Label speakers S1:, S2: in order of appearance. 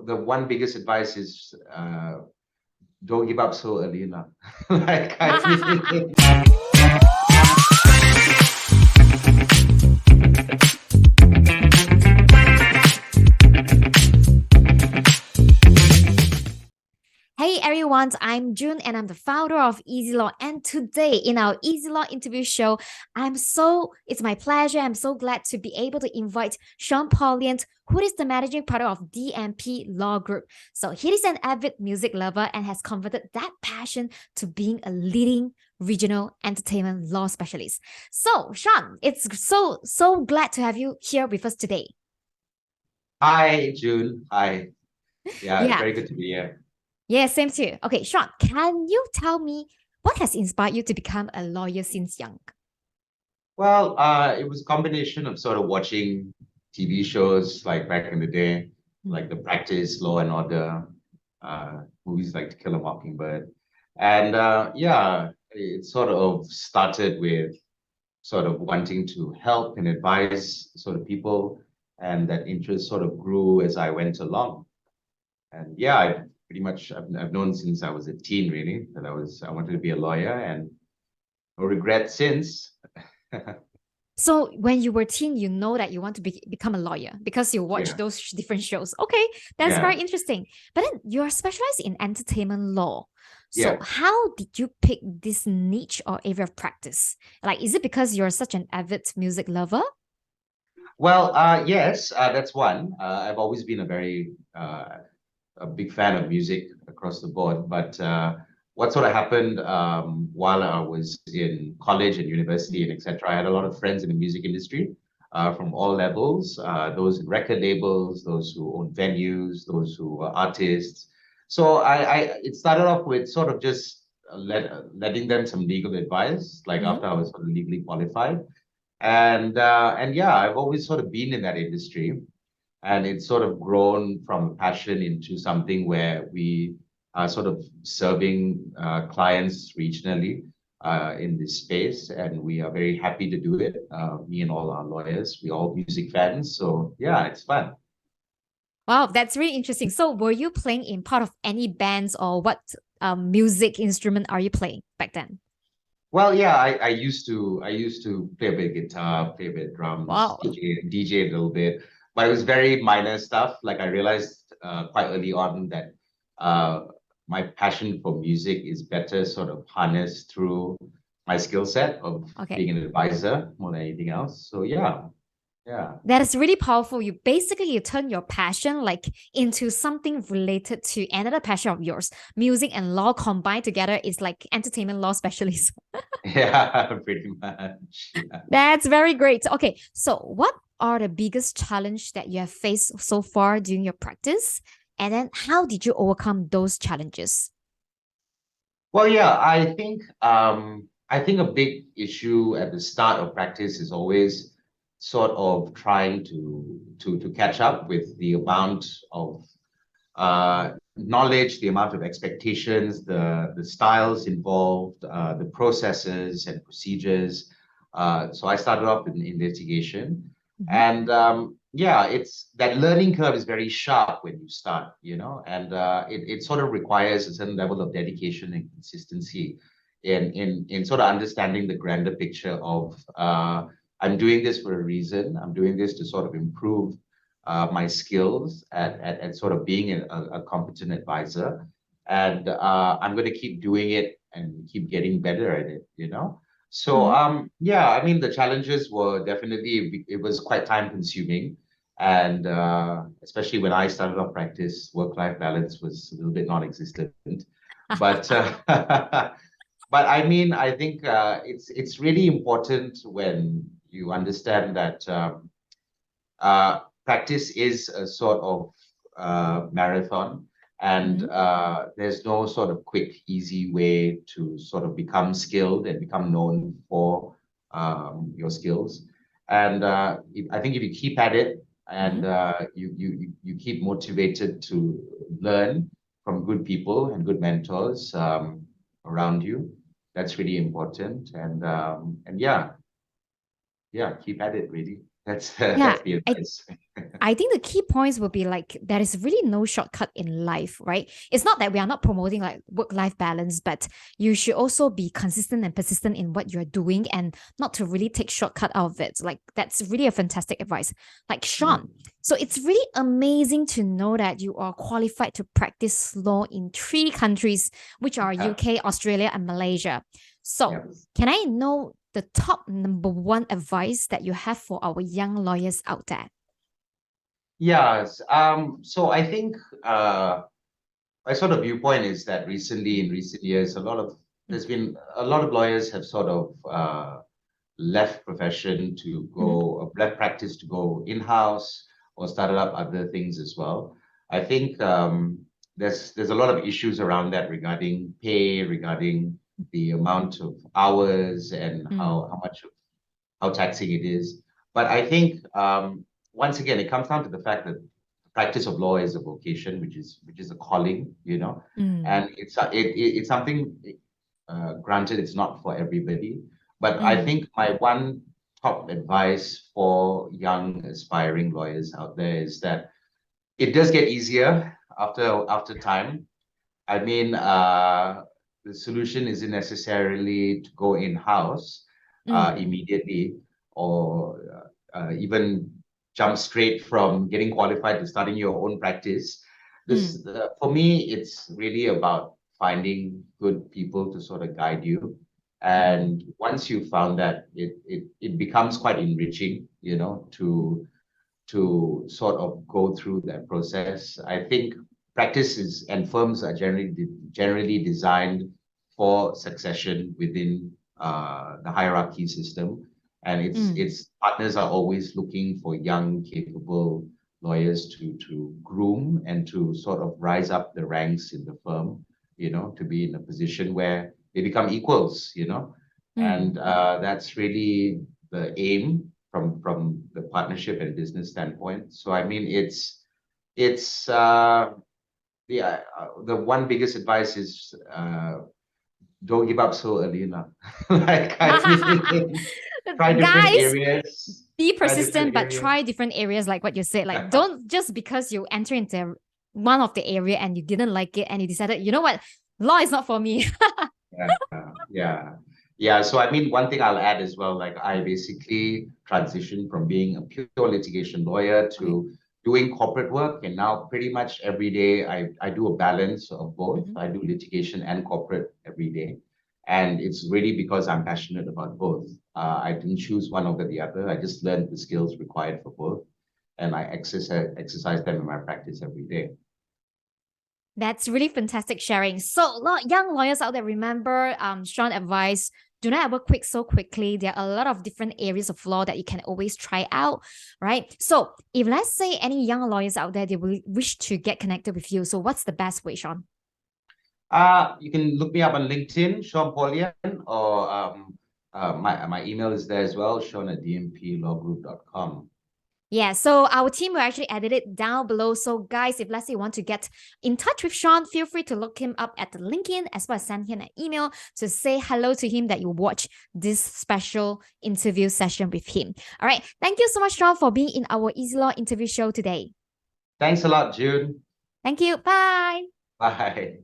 S1: the one biggest advice is don't give up so early enough. Like I mean,
S2: Hey everyone, I'm June and I'm the founder of Easylaw. And today in our Easylaw Interview Show, it's my pleasure. I'm so glad to be able to invite Shaun Paulian, who is the managing partner of D&P Law Group. So he is an avid music lover and has converted that passion to being a leading regional entertainment law specialist. So Shaun, it's so glad to have you here with us today.
S1: hi June. Hi. Yeah,
S2: Yeah.
S1: very good to be here.
S2: Yeah, same to you. Okay, Shaun, can you tell me what has inspired you to become a lawyer since young?
S1: Well, it was a combination of sort of watching TV shows like back in the day, like The Practice, Law and Order, movies like To Kill a Mockingbird. And yeah, it sort of started with sort of wanting to help and advise sort of people, and that interest sort of grew as I went along. And yeah, I've known since I was a teen really that I wanted to be a lawyer, and no regret since.
S2: So when you were teen, you know that you want to become a lawyer because you watch
S1: Yeah,
S2: those different shows. Okay, that's
S1: yeah,
S2: very interesting. But then you're specialized in entertainment law. So
S1: yeah.
S2: how did you pick this niche or area of practice? Like, is it because you're such an avid music lover?
S1: Well, yes, that's one. I've always been a big fan of music across the board. But what sort of happened while I was in college and university and etc., I had a lot of friends in the music industry from all levels, those in record labels, those who own venues, those who were artists. So it started off with sort of just letting them some legal advice, like
S2: Mhm.
S1: after I was sort of legally qualified. And yeah, I've always sort of been in that industry, and it's sort of grown from a passion into something where we are sort of serving clients regionally in this space, and we are very happy to do it. Me and all our lawyers, we're all music fans, so yeah, it's fun.
S2: Wow, that's really interesting. So were you playing in part of any bands or what music instrument are you playing back then?
S1: Well, yeah, I used to play a bit of guitar, play a bit of drums,
S2: Wow.
S1: DJ a little bit, but it was very minor stuff. Like I realized quite early on that uh, my passion for music is better sort of harnessed through my skill set of
S2: Okay.
S1: being an advisor more than anything else. So yeah, yeah.
S2: That is really powerful. You turn your passion like into something related to another passion of yours. Music and law combined together is like entertainment law specialist.
S1: Yeah, pretty much. Yeah.
S2: That's very great. Okay, so what are the biggest challenge that you have faced so far during your practice? And then how did you overcome those challenges?
S1: Well, yeah, I think a big issue at the start of practice is always sort of trying to catch up with the amount of knowledge, the amount of expectations, the styles involved, the processes and procedures. So I started off in litigation,
S2: Mhm.
S1: and yeah, it's that learning curve is very sharp when you start, and it sort of requires a certain level of dedication and consistency in sort of understanding the grander picture of I'm doing this for a reason. I'm doing this to sort of improve my skills at sort of being a competent advisor. And I'm going to keep doing it and keep getting better at it. So
S2: Mhm.
S1: yeah, I mean the challenges were definitely it was quite time consuming, and especially when I started off practice, work-life balance was a little bit non-existent. But but I mean, I think it's really important when you understand that practice is a sort of marathon, and
S2: Mhm.
S1: there's no sort of quick, easy way to sort of become skilled and become known for your skills. And I think if you keep at it and
S2: Mhm.
S1: you keep motivated to learn from good people and good mentors around you, that's really important. And yeah, yeah, keep at it, really.
S2: Yeah,
S1: that's the advice.
S2: I think the key points will be like there is really no shortcut in life, right? It's not that we are not promoting like work-life balance, but you should also be consistent and persistent in what you're doing and not to really take shortcut out of it. Like that's really a fantastic advice. Like Shaun, so it's really amazing to know that you are qualified to practice law in 3 countries, which are
S1: Yeah.
S2: UK, Australia, and Malaysia. So
S1: Yeah.
S2: can I know the top number one advice that you have for our young lawyers out there?
S1: Yes. So I think my sort of viewpoint is that recently, in recent years, there's been a lot of lawyers have sort of left profession to go, left practice to go in-house or started up other things as well. I think there's a lot of issues around that regarding pay, regarding the amount of hours and how taxing it is. But I think once again, it comes down to the fact that the practice of law is a vocation, which is a calling, and it's something. Granted, it's not for everybody, but I think my one top advice for young aspiring lawyers out there is that it does get easier after time. I mean, the solution isn't necessarily to go in-house immediately or even jump straight from getting qualified to starting your own practice. For me, it's really about finding good people to sort of guide you. And once you've found that, it becomes quite enriching, to sort of go through that process. I think practices and firms are generally designed for succession within the hierarchy system, and its partners are always looking for young, capable lawyers to groom and to sort of rise up the ranks in the firm, to be in a position where they become equals, and that's really the aim from the partnership and business standpoint. So I mean, it's the one biggest advice is don't give up so early enough. Like I really try different
S2: Guys,
S1: areas,
S2: be
S1: try different
S2: persistent, but
S1: areas.
S2: try different areas, like what you said. Like, don't just because you enter into one of the area and you didn't like it and you decided, you know what, law is not for me.
S1: Yeah, yeah, yeah. So I mean, one thing I'll add as well, like I basically transitioned from being a pure litigation lawyer
S2: Okay.
S1: to doing corporate work, and now pretty much every day I do a balance of both. I do litigation and corporate every day, and it's really because I'm passionate about both. I didn't choose one over the other. I just learned the skills required for both, and I exercise them in my practice every day.
S2: That's really fantastic sharing. So, young lawyers out there, remember Shaun advice. Do not ever quit so quickly. There are a lot of different areas of law that you can always try out, right? So, if let's say any young lawyers out there, they will wish to get connected with you. So, what's the best way, Shaun?
S1: You can look me up on LinkedIn, Shaun Paulian, or my email is there as well, Shaun at dmplawgroup.com.
S2: Yeah, so our team will actually edit it down below. So, guys, if let's say you want to get in touch with Shaun, feel free to look him up at the LinkedIn as well as send him an email to say hello to him that you watch this special interview session with him. All right. Thank you so much, Shaun, for being in our Easylaw interview show today.
S1: Thanks a lot, June.
S2: Thank you. Bye.
S1: Bye.